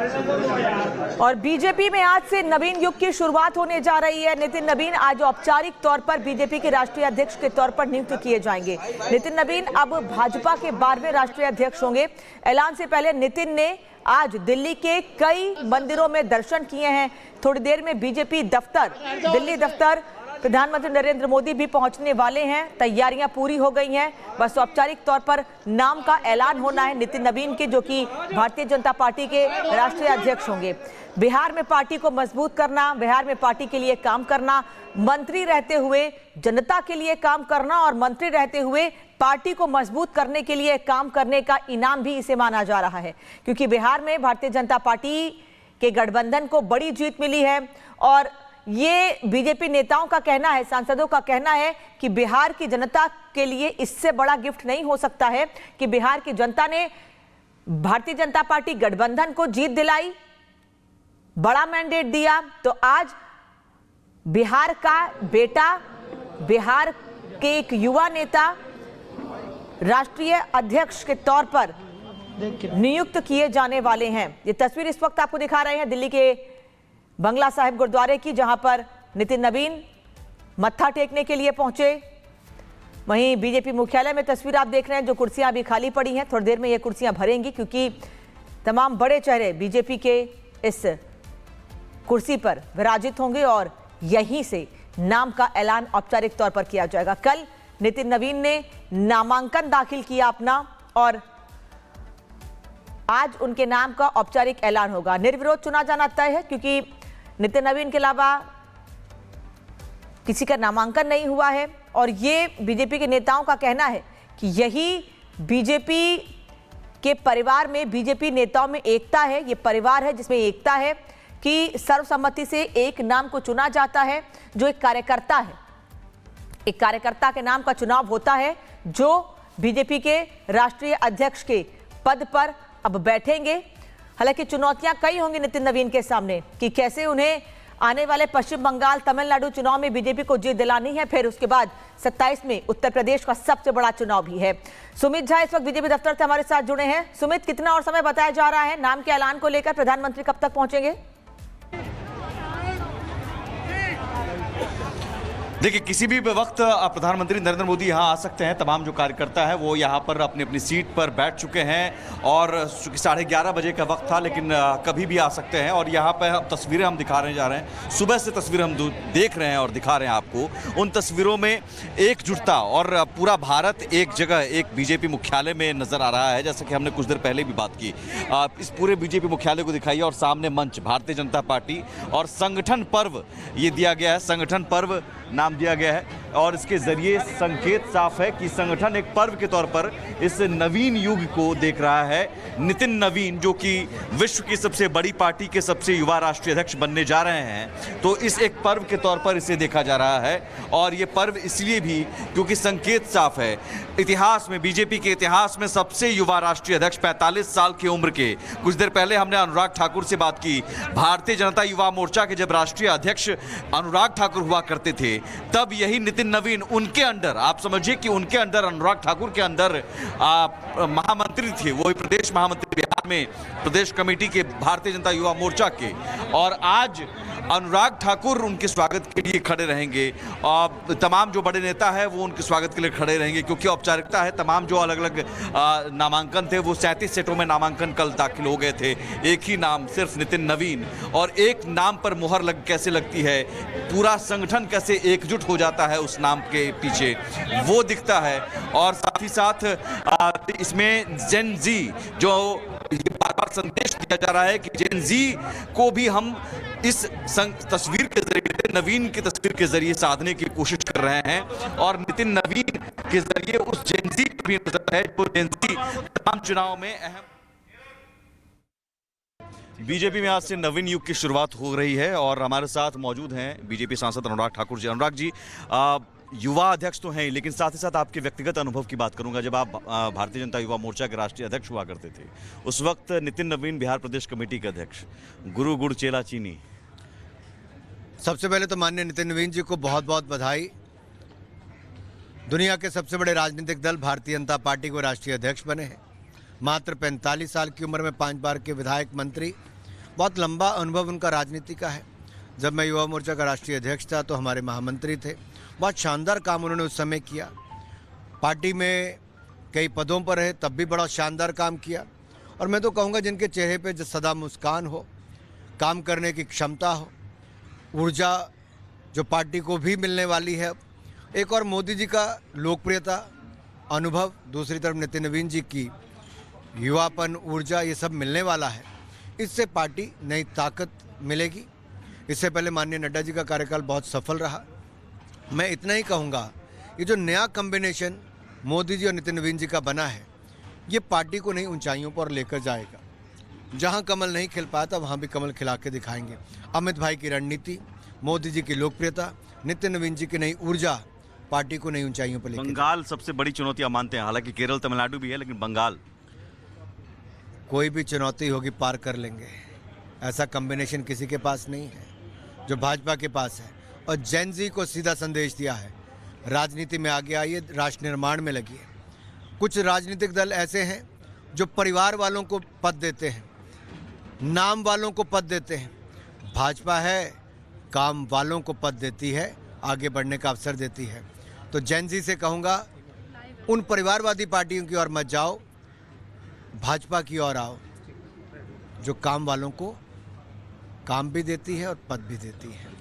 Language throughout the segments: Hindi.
और बीजेपी में आज से नवीन युग की शुरुआत होने जा रही है। नितिन नवीन आज औपचारिक तौर पर बीजेपी के राष्ट्रीय अध्यक्ष के तौर पर नियुक्त किए जाएंगे। नितिन नवीन अब भाजपा के 12वें राष्ट्रीय अध्यक्ष होंगे। ऐलान से पहले नितिन ने आज दिल्ली के कई मंदिरों में दर्शन किए हैं। थोड़ी देर में बीजेपी दफ्तर, दिल्ली दफ्तर प्रधानमंत्री नरेंद्र मोदी भी पहुंचने वाले हैं। तैयारियां पूरी हो गई हैं, बस औपचारिक तौर पर नाम का ऐलान होना है नितिन नवीन के, जो कि भारतीय जनता पार्टी के राष्ट्रीय अध्यक्ष होंगे। बिहार में पार्टी को मजबूत करना, बिहार में पार्टी के लिए काम करना, मंत्री रहते हुए जनता के लिए काम करना और मंत्री रहते हुए पार्टी को मजबूत करने के लिए काम करने का इनाम भी इसे माना जा रहा है, क्योंकि बिहार में भारतीय जनता पार्टी के गठबंधन को बड़ी जीत मिली है। और ये बीजेपी नेताओं का कहना है, सांसदों का कहना है कि बिहार की जनता के लिए इससे बड़ा गिफ्ट नहीं हो सकता है कि बिहार की जनता ने भारतीय जनता पार्टी गठबंधन को जीत दिलाई, बड़ा मैंडेट दिया। तो आज बिहार का बेटा, बिहार के एक युवा नेता राष्ट्रीय अध्यक्ष के तौर पर नियुक्त किए जाने वाले हैं। ये तस्वीर इस वक्त आपको दिखा रहे हैं दिल्ली के बंगला साहिब गुरुद्वारे की, जहां पर नितिन नवीन मत्था टेकने के लिए पहुंचे। वहीं बीजेपी मुख्यालय में तस्वीर आप देख रहे हैं, जो कुर्सियां अभी खाली पड़ी हैं। थोड़ी देर में ये कुर्सियां भरेंगी, क्योंकि तमाम बड़े चेहरे बीजेपी के इस कुर्सी पर विराजित होंगे और यहीं से नाम का ऐलान औपचारिक तौर पर किया जाएगा। कल नितिन नवीन ने नामांकन दाखिल किया अपना और आज उनके नाम का औपचारिक ऐलान होगा। निर्विरोध चुना जाना तय है, क्योंकि नितिन नवीन के अलावा किसी का नामांकन नहीं हुआ है। और ये बीजेपी के नेताओं का कहना है कि यही बीजेपी के परिवार में, बीजेपी नेताओं में एकता है। ये परिवार है जिसमें एकता है कि सर्वसम्मति से एक नाम को चुना जाता है, जो एक कार्यकर्ता है। एक कार्यकर्ता के नाम का चुनाव होता है, जो बीजेपी के राष्ट्रीय अध्यक्ष के पद पर अब बैठेंगे। हालांकि चुनौतियां कई होंगी नितिन नवीन के सामने कि कैसे उन्हें आने वाले पश्चिम बंगाल, तमिलनाडु चुनाव में बीजेपी को जीत दिलानी है। फिर उसके बाद 27 में उत्तर प्रदेश का सबसे बड़ा चुनाव भी है। सुमित झा इस वक्त बीजेपी दफ्तर से हमारे साथ जुड़े हैं। सुमित, कितना और समय बताया जा रहा है नाम के ऐलान को लेकर? प्रधानमंत्री कब तक पहुंचेंगे? देखिए, किसी भी वक्त प्रधानमंत्री नरेंद्र मोदी यहाँ आ सकते हैं। तमाम जो कार्यकर्ता है वो यहाँ पर अपनी अपनी सीट पर बैठ चुके हैं और 11:30 बजे का वक्त था, लेकिन कभी भी आ सकते हैं। और यहाँ पर तस्वीरें हम दिखा रहे जा रहे हैं, सुबह से तस्वीरें हम देख रहे हैं और दिखा रहे हैं आपको। उन तस्वीरों में एकजुटता और पूरा भारत एक जगह, एक बीजेपी मुख्यालय में नजर आ रहा है, जैसा कि हमने कुछ देर पहले भी बात की। इस पूरे बीजेपी मुख्यालय को दिखाइए और सामने मंच भारतीय जनता पार्टी और संगठन पर्व ये दिया गया है, संगठन पर्व नाम दिया गया है। और इसके जरिए संकेत साफ है कि संगठन एक पर्व के तौर पर इस नवीन युग को देख रहा है। नितिन नवीन, जो कि विश्व की सबसे बड़ी पार्टी के सबसे युवा राष्ट्रीय अध्यक्ष बनने जा रहे हैं, तो इस एक पर्व के तौर पर इसे देखा जा रहा है। और ये पर्व इसलिए भी क्योंकि संकेत साफ है। इतिहास में, बीजेपी के इतिहास में सबसे युवा राष्ट्रीय अध्यक्ष 45 साल की उम्र के, कुछ देर पहले हमने अनुराग ठाकुर से बात की। भारतीय जनता युवा मोर्चा के जब राष्ट्रीय अध्यक्ष अनुराग ठाकुर हुआ करते थे, तब यही नितिन नवीन उनके अंडर, आप समझिए कि उनके अंडर, अनुराग ठाकुर के अंदर महामंत्री थे। वो प्रदेश महामंत्री बिहार में, प्रदेश कमेटी के भारतीय जनता युवा मोर्चा के। और आज अनुराग ठाकुर उनके स्वागत के लिए खड़े रहेंगे और तमाम जो बड़े नेता हैं वो उनके स्वागत के लिए खड़े रहेंगे, क्योंकि औपचारिकता है। तमाम जो अलग अलग नामांकन थे, वो 37 सेटों में नामांकन कल दाखिल हो गए थे। एक ही नाम, सिर्फ नितिन नवीन, और एक नाम पर मुहर कैसे लगती है, पूरा संगठन कैसे एकजुट हो जाता है उस नाम के पीछे, वो दिखता है। और साथ ही साथ इसमें जेन जी, जो ये बार बार संदेश दिया जा रहा है कि जेन जी को भी हम इस तस्वीर के जरिए, नवीन की तस्वीर के जरिए साधने की कोशिश कर रहे हैं। और नितिन नवीन के जरिए उस जेन जी की भी नजर है, जो जेन जी तमाम चुनाव में अहम। बीजेपी में आज से नवीन युग की शुरुआत हो रही है और हमारे साथ मौजूद हैं बीजेपी सांसद अनुराग ठाकुर जी। अनुराग जी, युवा अध्यक्ष तो हैं, लेकिन साथ ही साथ आपके व्यक्तिगत अनुभव की बात करूंगा। जब आप भारतीय जनता युवा मोर्चा के राष्ट्रीय अध्यक्ष हुआ करते थे, उस वक्त नितिन नवीन बिहार प्रदेश कमेटी के अध्यक्ष, गुरु गुड़ चेला चीनी। सबसे पहले तो माननीय नितिन नवीन जी को बहुत बहुत बधाई। दुनिया के सबसे बड़े राजनीतिक दल भारतीय जनता पार्टी को राष्ट्रीय अध्यक्ष बने हैं। मात्र 45 साल की उम्र में 5 बार के विधायक, मंत्री बहुत लंबा अनुभव उनका राजनीति का है। जब मैं युवा मोर्चा का राष्ट्रीय अध्यक्ष था तो हमारे महामंत्री थे। बहुत शानदार काम उन्होंने उस समय किया। पार्टी में कई पदों पर रहे तब भी बड़ा शानदार काम किया। और मैं तो कहूँगा जिनके चेहरे पे सदा मुस्कान हो, काम करने की क्षमता हो, ऊर्जा जो पार्टी को भी मिलने वाली है। एक और मोदी जी का लोकप्रियता, अनुभव, दूसरी तरफ नितिन नवीन जी की युवापन, ऊर्जा, ये सब मिलने वाला है। इससे पार्टी नई ताकत मिलेगी। इससे पहले माननीय नड्डा जी का कार्यकाल बहुत सफल रहा। मैं इतना ही कहूँगा, ये जो नया कॉम्बिनेशन मोदी जी और नितिन नवीन जी का बना है, ये पार्टी को नई ऊंचाइयों पर लेकर जाएगा। जहाँ कमल नहीं खिल पाया था वहाँ भी कमल खिला के दिखाएंगे। अमित भाई की रणनीति, मोदी जी की लोकप्रियता, नितिन नवीन जी की नई ऊर्जा पार्टी को नई ऊंचाइयों पर लेकर। बंगाल सबसे बड़ी चुनौती आप मानते हैं? हालांकि केरल, तमिलनाडु भी है, लेकिन बंगाल कोई भी चुनौती होगी पार कर लेंगे। ऐसा कॉम्बिनेशन किसी के पास नहीं है जो भाजपा के पास है। और जेन जी को सीधा संदेश दिया है, राजनीति में आगे आइए, राष्ट्र निर्माण में लगिए। कुछ राजनीतिक दल ऐसे हैं जो परिवार वालों को पद देते हैं, नाम वालों को पद देते हैं। भाजपा है, काम वालों को पद देती है, आगे बढ़ने का अवसर देती है। तो जेन जी से कहूँगा, उन परिवारवादी पार्टियों की ओर मत जाओ, भाजपा की ओर आओ, जो काम वालों को काम भी देती है और पद भी देती है।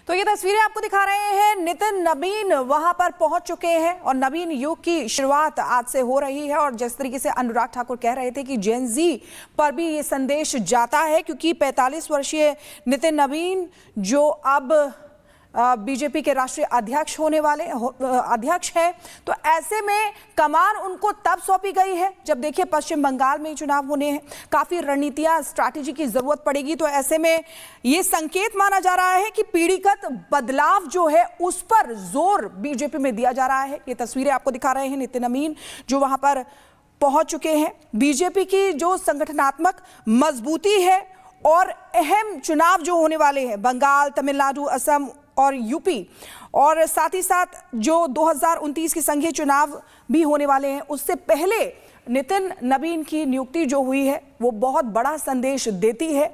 तो ये तस्वीरें आपको दिखा रहे हैं, नितिन नवीन वहां पर पहुंच चुके हैं और नवीन युग की शुरुआत आज से हो रही है। और जिस तरीके से अनुराग ठाकुर कह रहे थे कि जेन जी पर भी ये संदेश जाता है, क्योंकि 45 वर्षीय नितिन नवीन जो अब बीजेपी के राष्ट्रीय अध्यक्ष होने वाले अध्यक्ष हैं, तो ऐसे में कमान उनको तब सौंपी गई है जब देखिए पश्चिम बंगाल में चुनाव होने हैं, काफी रणनीतियां, स्ट्रैटेजी की जरूरत पड़ेगी। तो ऐसे में ये संकेत माना जा रहा है कि पीढ़ीगत बदलाव जो है उस पर जोर बीजेपी में दिया जा रहा है। ये तस्वीरें आपको दिखा रहे हैं नितिन नवीन जो वहां पर पहुंच चुके हैं। बीजेपी की जो संगठनात्मक मजबूती है और अहम चुनाव जो होने वाले हैं, बंगाल, तमिलनाडु, असम और यूपी, और साथ ही साथ जो 2029 के संघीय चुनाव भी होने वाले हैं, उससे पहले नितिन नवीन की नियुक्ति जो हुई है वो बहुत बड़ा संदेश देती है।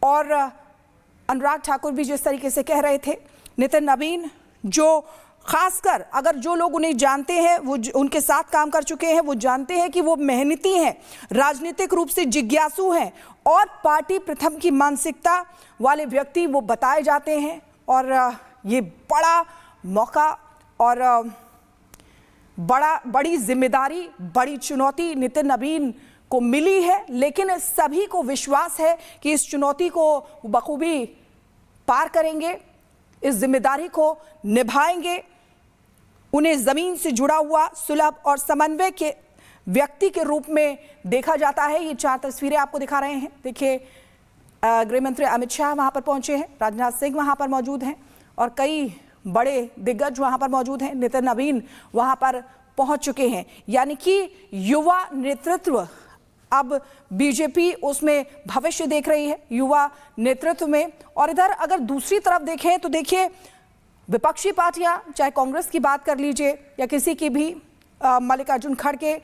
और अनुराग ठाकुर भी जिस तरीके से कह रहे थे, नितिन नवीन जो खासकर अगर जो लोग उन्हें जानते हैं, वो उनके साथ काम कर चुके हैं, वो जानते हैं कि वो मेहनती हैं, राजनीतिक रूप से जिज्ञासु हैं और पार्टी प्रथम की मानसिकता वाले व्यक्ति वो बताए जाते हैं। और ये बड़ा मौका और बड़ी जिम्मेदारी, बड़ी चुनौती नितिन नवीन को मिली है, लेकिन सभी को विश्वास है कि इस चुनौती को बखूबी पार करेंगे, इस जिम्मेदारी को निभाएंगे। उन्हें जमीन से जुड़ा हुआ, सुलभ और समन्वय के व्यक्ति के रूप में देखा जाता है। ये 4 तस्वीरें आपको दिखा रहे हैं। देखिए, गृह मंत्री अमित शाह वहां पर पहुंचे हैं, राजनाथ सिंह वहां पर मौजूद हैं और कई बड़े दिग्गज वहां पर मौजूद हैं। नितिन नवीन वहां पर पहुंच चुके हैं, यानी कि युवा नेतृत्व अब बीजेपी उसमें भविष्य देख रही है, युवा नेतृत्व में। और इधर अगर दूसरी तरफ देखें तो देखिए, विपक्षी पार्टियां, चाहे कांग्रेस की बात कर लीजिए या किसी की भी, मल्लिकार्जुन खड़गे,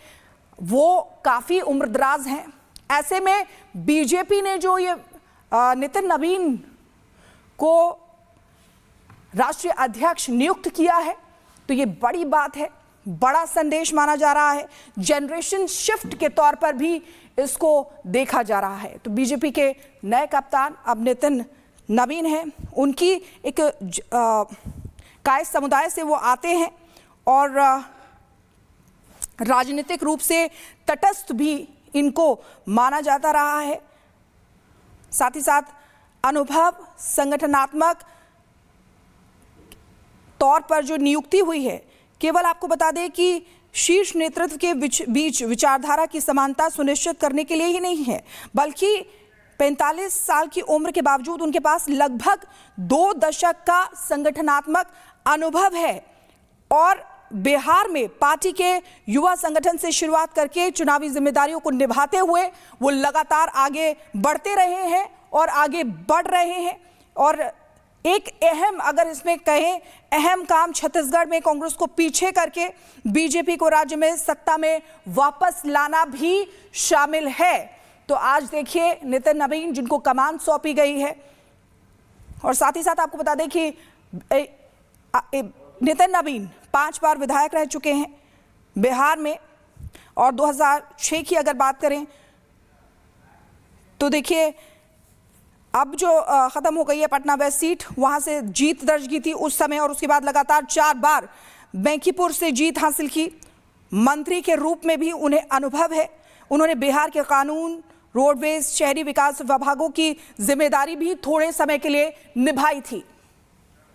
वो काफी उम्रदराज हैं। ऐसे में बीजेपी ने जो ये नितिन नवीन को राष्ट्रीय अध्यक्ष नियुक्त किया है, तो ये बड़ी बात है, बड़ा संदेश माना जा रहा है। जनरेशन शिफ्ट के तौर पर भी इसको देखा जा रहा है। तो बीजेपी के नए कप्तान अब नितिन नवीन हैं। उनकी एक कायस्थ समुदाय से वो आते हैं और राजनीतिक रूप से तटस्थ भी इनको माना जाता रहा है। साथ ही साथ अनुभव, संगठनात्मक तौर पर जो नियुक्ति हुई है, केवल आपको बता दें कि शीर्ष नेतृत्व के बीच विचारधारा की समानता सुनिश्चित करने के लिए ही नहीं है, बल्कि 45 साल की उम्र के बावजूद उनके पास लगभग 2 दशक का संगठनात्मक अनुभव है। और बिहार में पार्टी के युवा संगठन से शुरुआत करके चुनावी जिम्मेदारियों को निभाते हुए वो लगातार आगे बढ़ते रहे हैं और आगे बढ़ रहे हैं। और एक अहम, अगर इसमें कहें, अहम काम छत्तीसगढ़ में कांग्रेस को पीछे करके बीजेपी को राज्य में सत्ता में वापस लाना भी शामिल है। तो आज देखिए नितिन नबीन जिनको कमान सौंपी गई है, और साथ ही साथ आपको बता दें कि नितिन नबीन 5 बार विधायक रह चुके हैं बिहार में, और 2006 की अगर बात करें तो देखिए अब जो ख़त्म हो गई है पटना वेस्ट सीट, वहाँ से जीत दर्ज की थी उस समय, और उसके बाद लगातार 4 बार बैंकीपुर से जीत हासिल की। मंत्री के रूप में भी उन्हें अनुभव है। उन्होंने बिहार के कानून, रोडवेज, शहरी विकास विभागों की जिम्मेदारी भी थोड़े समय के लिए निभाई थी।